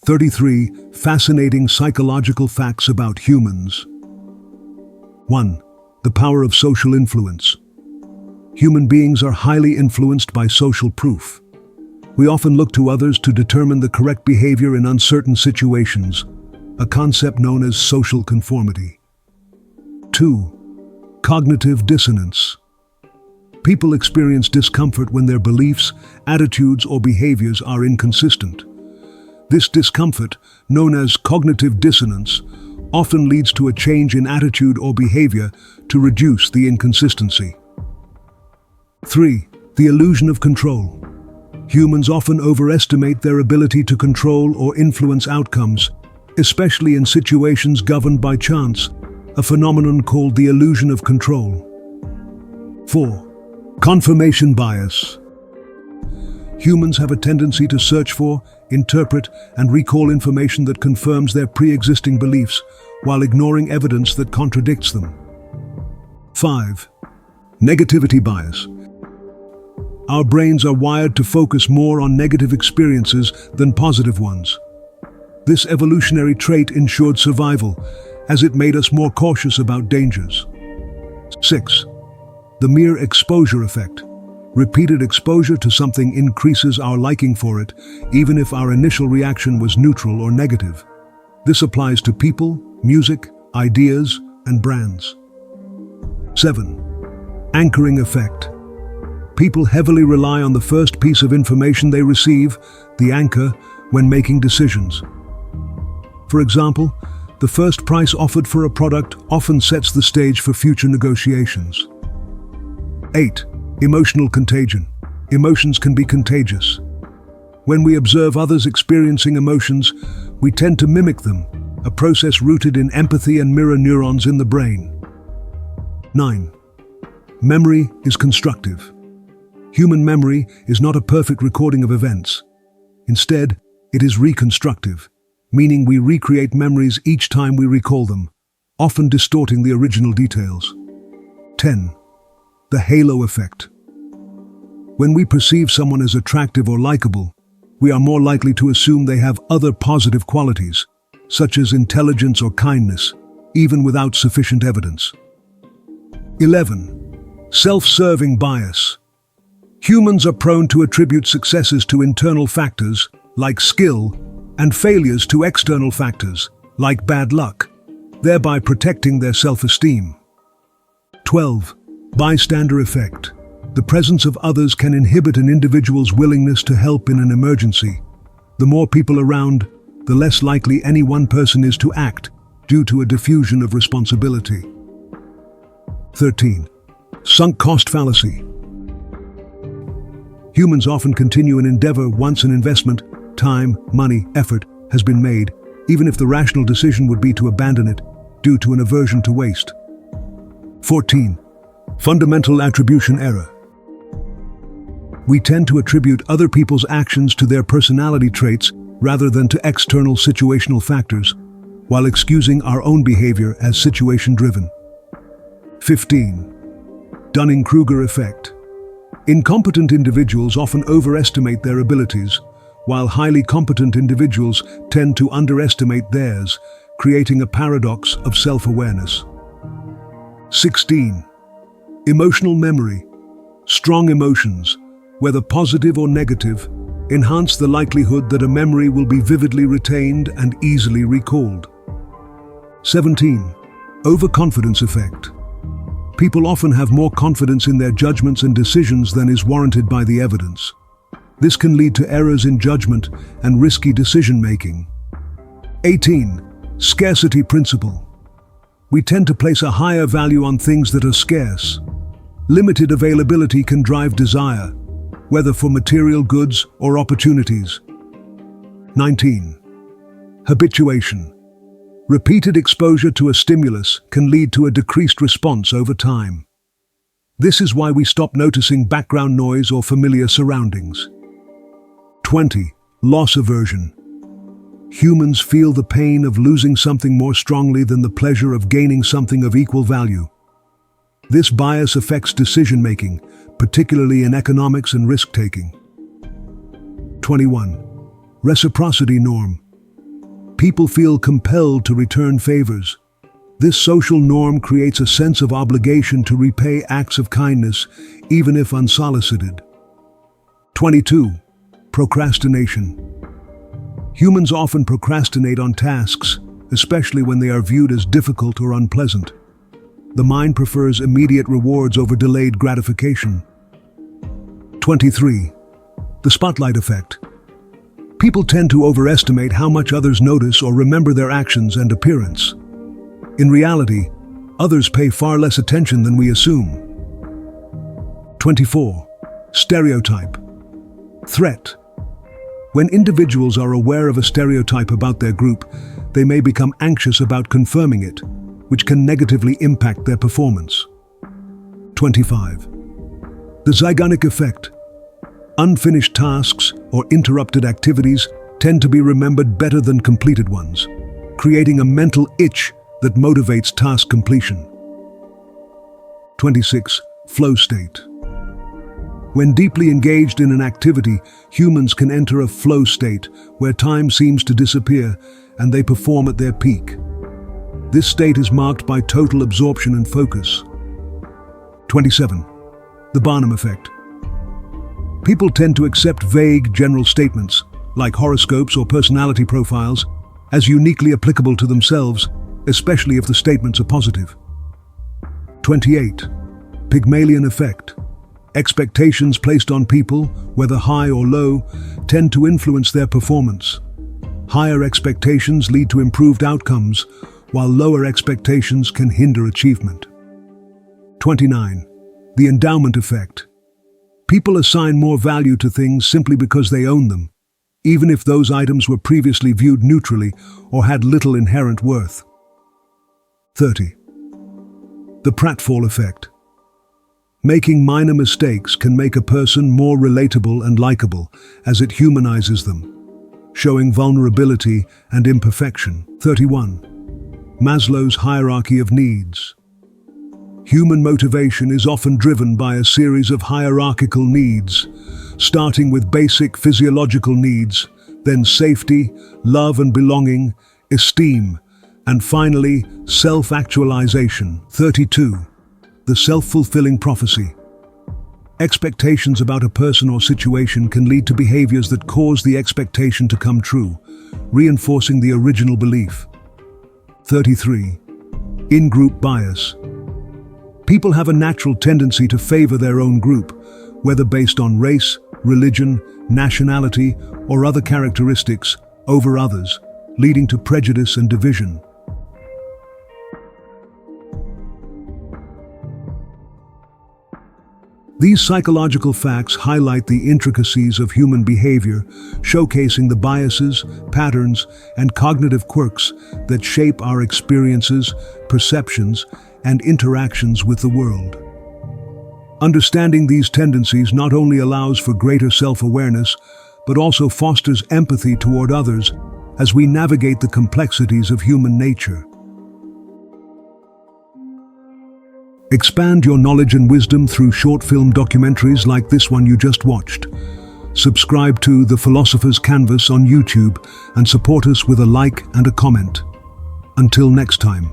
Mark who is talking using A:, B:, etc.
A: 33 Fascinating psychological facts about humans. 1. The power of social influence. Human beings are highly influenced by social proof. We often look to others to determine the correct behavior in uncertain situations, a concept known as social conformity. 2. Cognitive dissonance. People experience discomfort when their beliefs, attitudes, or behaviors are inconsistent. This discomfort, known as cognitive dissonance, often leads to a change in attitude or behavior to reduce the inconsistency. 3. The illusion of control. Humans often overestimate their ability to control or influence outcomes, especially in situations governed by chance, a phenomenon called the illusion of control. 4. Confirmation bias. Humans have a tendency to search for, interpret, and recall information that confirms their pre-existing beliefs, while ignoring evidence that contradicts them. 5. Negativity bias. Our brains are wired to focus more on negative experiences than positive ones. This evolutionary trait ensured survival, as it made us more cautious about dangers. 6. The mere exposure effect. Repeated exposure to something increases our liking for it, even if our initial reaction was neutral or negative. This applies to people, music, ideas, and brands. 7. Anchoring effect. People heavily rely on the first piece of information they receive, the anchor, when making decisions. For example, the first price offered for a product often sets the stage for future negotiations. 8. Emotional contagion. Emotions can be contagious. When we observe others experiencing emotions, we tend to mimic them, a process rooted in empathy and mirror neurons in the brain. 9. Memory is constructive. Human memory is not a perfect recording of events. Instead, it is reconstructive, meaning we recreate memories each time we recall them, often distorting the original details. 10. The halo effect. When we perceive someone as attractive or likable, we are more likely to assume they have other positive qualities, such as intelligence or kindness, even without sufficient evidence. 11. Self-serving bias. Humans are prone to attribute successes to internal factors, like skill, and failures to external factors, like bad luck, thereby protecting their self-esteem. 12. Bystander effect. The presence of others can inhibit an individual's willingness to help in an emergency. The more people around, the less likely any one person is to act, due to a diffusion of responsibility. 13. Sunk cost fallacy. Humans often continue an endeavor once an investment, time, money, effort, has been made, even if the rational decision would be to abandon it, due to an aversion to waste. 14. Fundamental attribution error. We tend to attribute other people's actions to their personality traits rather than to external situational factors, while excusing our own behavior as situation-driven. 15. Dunning-Kruger effect. Incompetent individuals often overestimate their abilities, while highly competent individuals tend to underestimate theirs, creating a paradox of self-awareness. 16. Emotional memory. Strong emotions, whether positive or negative, enhance the likelihood that a memory will be vividly retained and easily recalled. 17. Overconfidence effect. People often have more confidence in their judgments and decisions than is warranted by the evidence. This can lead to errors in judgment and risky decision-making. 18. Scarcity principle. We tend to place a higher value on things that are scarce. Limited availability can drive desire, whether for material goods or opportunities. 19. Habituation. Repeated exposure to a stimulus can lead to a decreased response over time. This is why we stop noticing background noise or familiar surroundings. 20. Loss aversion. Humans feel the pain of losing something more strongly than the pleasure of gaining something of equal value. This bias affects decision-making, particularly in economics and risk-taking. 21. Reciprocity norm. people feel compelled to return favors. This social norm creates a sense of obligation to repay acts of kindness, even if unsolicited. 22. Procrastination. Humans often procrastinate on tasks, especially when they are viewed as difficult or unpleasant. The mind prefers immediate rewards over delayed gratification. 23. The spotlight effect. People tend to overestimate how much others notice or remember their actions and appearance. In reality, others pay far less attention than we assume. 24. Stereotype. Threat. When individuals are aware of a stereotype about their group, they may become anxious about confirming it, which can negatively impact their performance. 25. The Zeigarnik effect. Unfinished tasks or interrupted activities tend to be remembered better than completed ones, creating a mental itch that motivates task completion. 26. Flow state. When deeply engaged in an activity, humans can enter a flow state where time seems to disappear and they perform at their peak. This state is marked by total absorption and focus. 27. The Barnum effect. People tend to accept vague general statements, like horoscopes or personality profiles, as uniquely applicable to themselves, especially if the statements are positive. 28. Pygmalion effect. Expectations placed on people, whether high or low, tend to influence their performance. Higher expectations lead to improved outcomes, while lower expectations can hinder achievement. 29. The endowment effect. People assign more value to things simply because they own them, even if those items were previously viewed neutrally or had little inherent worth. 30. The pratfall effect. Making minor mistakes can make a person more relatable and likable, as it humanizes them, showing vulnerability and imperfection. 31. Maslow's hierarchy of needs. Human motivation is often driven by a series of hierarchical needs, starting with basic physiological needs, then safety, love and belonging, esteem, and finally, self-actualization. 32. The self-fulfilling prophecy. Expectations about a person or situation can lead to behaviors that cause the expectation to come true, reinforcing the original belief. 33. In-group bias. People have a natural tendency to favor their own group, whether based on race, religion, nationality, or other characteristics, over others, leading to prejudice and division. These psychological facts highlight the intricacies of human behavior, showcasing the biases, patterns, and cognitive quirks that shape our experiences, perceptions, and interactions with the world. Understanding these tendencies not only allows for greater self-awareness, but also fosters empathy toward others as we navigate the complexities of human nature. Expand your knowledge and wisdom through short film documentaries like this one you just watched. Subscribe to The Philosopher's Canvas on YouTube and support us with a like and a comment. Until next time.